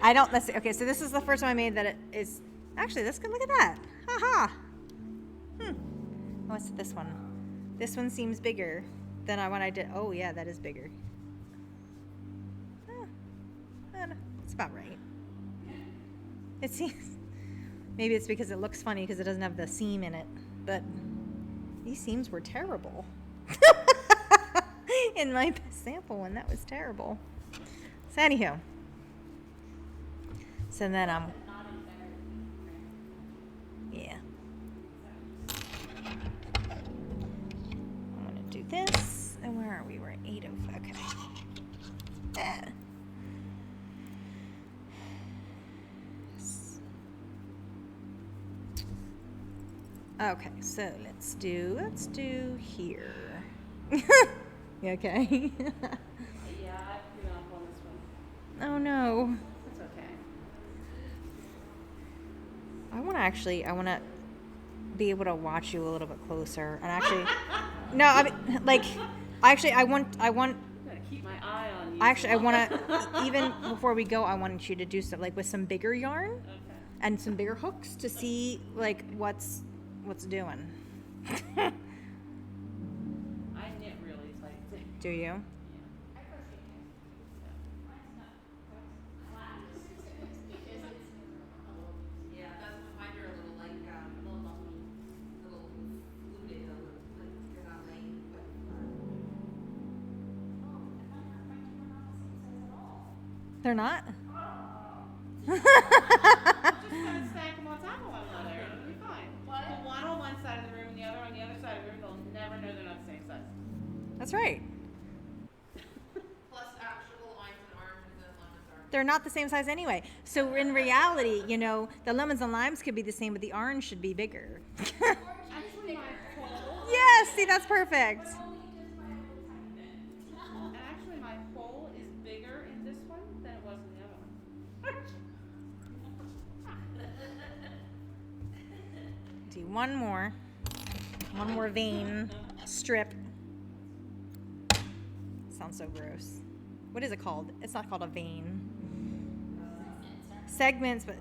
I don't. Let's see. Okay, so this is the first one I made that it is actually. Let's go look at that. Haha. What's this one? This one seems bigger than I did. Oh yeah, that is bigger. It's about right. It seems. Maybe it's because it looks funny because it doesn't have the seam in it, but these seams were terrible. In my sample one, that was terrible. So anywho. So then yeah. I'm gonna do this. And where are we? We're at 8 of, okay. Okay, so let's do here. You okay? Yeah, I've given up on this one. Oh no. It's okay. I want to be able to watch you a little bit closer. And actually, no, I mean, like, I want, I'm gonna keep my eye on you. actually, I want to, even before we go, I wanted you to do stuff like with some bigger yarn Okay. and some bigger hooks to see like what's doing. I knit really tight too. Do you? Yeah, that's mine are a little like little fluted, like they're not laying, but They're not? Just gonna stack them on top of one another. It'll be fine. Put one on one side of the room and the other on the other side of the room. They'll never know they're not the same size. That's right. plus actual lines and oranges and lemons are. They're not the same size anyway. So in reality, you know, the lemons and limes could be the same, but the orange should be bigger. Actually, my whole, Yes, see, that's perfect. actually, my hole is bigger in this one than it was in the other one. Do one more vein strip. Sounds so gross. What is it called? It's not called a vein. Segments, but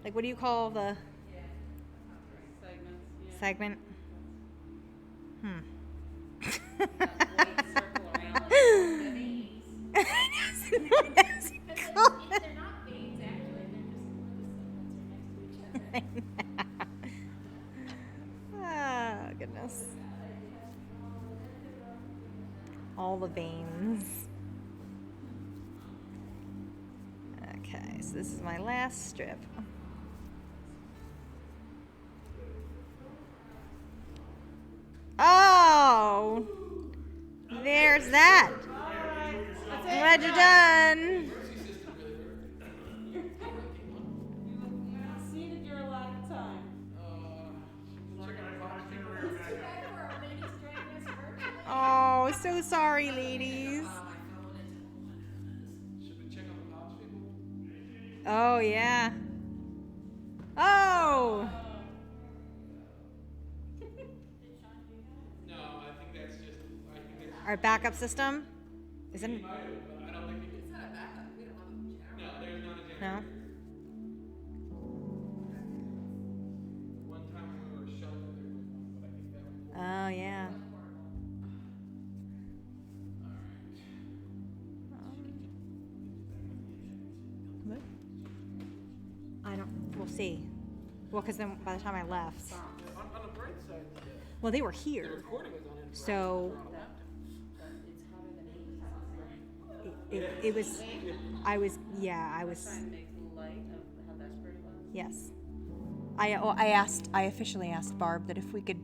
like, what do you call the Segments. Yeah. segment? That white circle around it. They're not veins, actually. They're just the segments are next to each other. Ah, goodness. All the veins. Okay, so this is my last strip. Oh! There's that. Glad you're done. Exceeded your allotted time. Oh, so sorry, ladies. Should we check on the pops people? Oh, yeah. Oh! No, I think that's Our backup system? Is it? might have, but I don't think It's not a backup. We don't have a generator. no, there's not a generator. No? One time when we were sheltered, there was one, but I think that was. Oh, yeah. What? I don't, we'll see. Well, because then by the time I left, On the bright side, well, they were the here. recording is on it. So, But it's hotter than 80. it was, I was Trying to make light of how desperate it was. yes. I officially asked Barb that if we could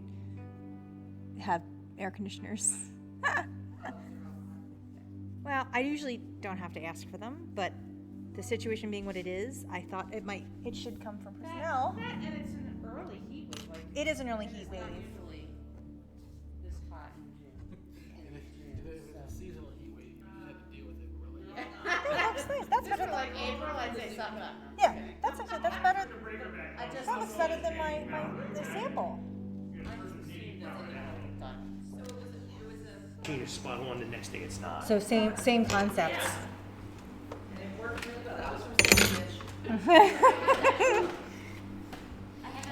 have air conditioners. Well, I usually don't have to ask for them, but the situation being what it is, I thought it should come from personnel. That and it's an early heat wave. Like, It is an early heat it's wave. not usually this hot in June. If it was a seasonal heat wave, you just had to deal with it really. That's nice. That's This better is than, like April, I'd say something up. yeah, that's actually, that's better. I just That was better than the sample. assumed that they were done. Gene is spot on, the next day it's not. So same concepts. And it worked really well. That was from Stitch.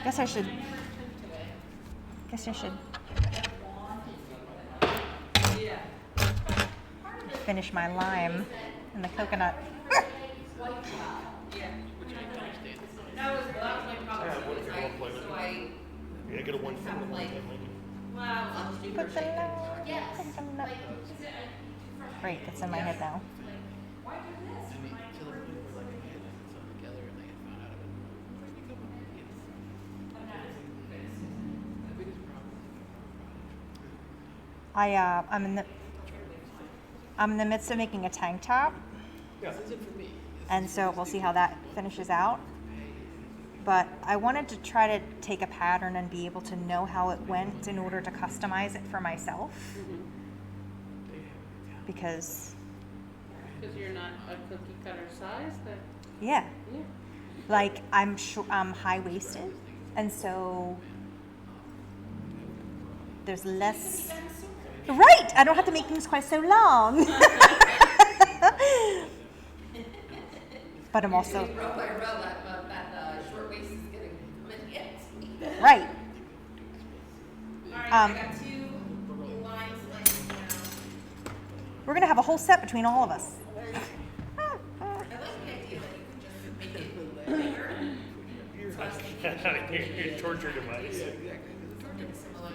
Guess I should finish my lime and the coconut. That was my problem. So I Yeah, get a one for one. like, well, I'll just do Put the crochet. coconut. Great, it's in my head now. Why do this? To the point where like they had it all together and they had found out about it. First we couple of kids. The biggest problem is I'm in the midst of making a tank top, this isn't for me. and so we'll see how that finishes out. But I wanted to try to take a pattern and be able to know how it went in order to customize it for myself. Because, Because you're not a cookie cutter size, that, yeah, yeah. like I'm high waisted, and so there's less. Right, I don't have to make things quite so long. But I'm also Row by row, that short waist is getting handy. right. All right, Um, I got 2 lines laying down. We're gonna have a whole set between all of us. I like the idea that you can just make it bigger. So I was thinking Your torture device. something similar, like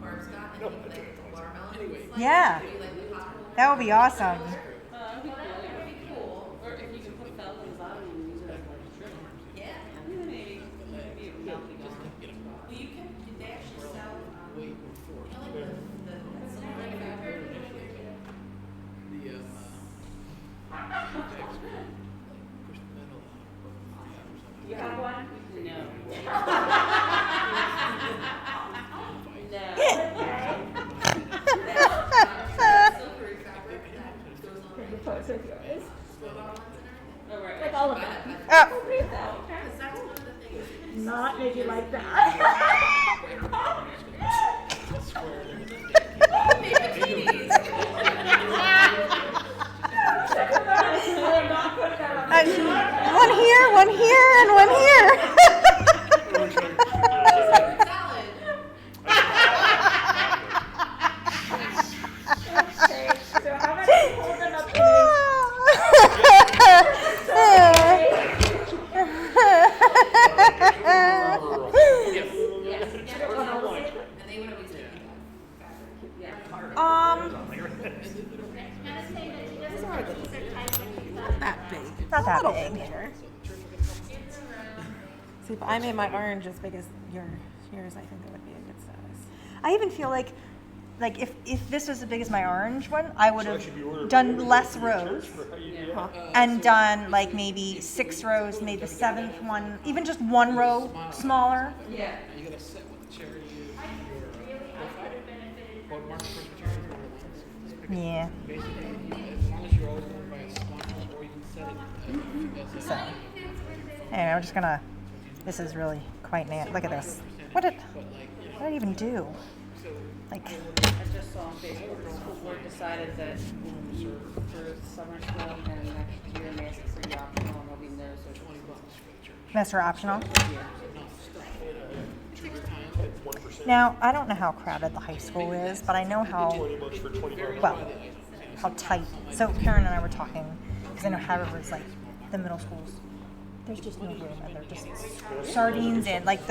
Barb's got, and like the watermelon. Yeah, Maybe like the hot roll. that would be awesome. That'd be cool. That would be cool. Or if you can put felt on the bottom and use it as like a trim. Yeah. Maybe it would help you go. Well, they actually sell, Wait before you know, like the silver fabric. the push the metal out. You have one? No. Silvery fabric that goes on like Photos of yours. robot ones and everything. Oh, right. Like all of them. Oh, Because that's one of the things. Not maybe like that. one here, and one here. Salad. Okay, so how about you hold them up And they would always take fabric. Yeah. Not that big. See, if I made my orange as big as yours, I think that would be a good size. I even feel like if this was as big as my orange one, I would have done less rows and done like maybe 6 rows, made the 7th one, even just 1 row smaller. Yeah. You gotta set what the charity is. What market Presbyterian or Yeah. basically, as long as you're always going by a sponsor, or you can set it as a Anyway, I'm just gonna. This is really quite neat. Look at this. What did I even do? Like, I just saw on Facebook, the school board decided that for summer school and next year, masks will be optional and there'll be no social distancing. masks are optional. Now, I don't know how crowded the high school is, but I know how how tight. So Karen and I were talking because I know Harvard's like the middle schools. There's just no room, and they're just sardines in. Like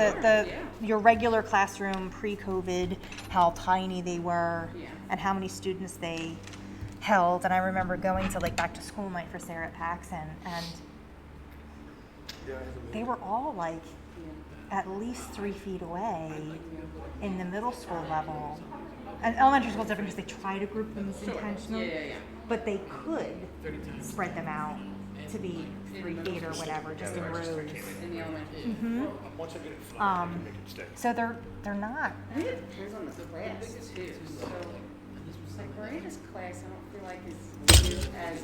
your regular classroom pre-COVID, how tiny they were, and how many students they held, and I remember going to like back to school night for Sarah at Paxson, and they were all like at least 3 feet away in the middle school level. And elementary school is different because they try to group them intentionally, but they could spread them out to be 3 feet or whatever, just in rows. In the elementary. Mm-hmm. Once I get it flat, I can make it stay. So they're not. I think it depends on the class too. So, like Miranda's class, I don't feel like is as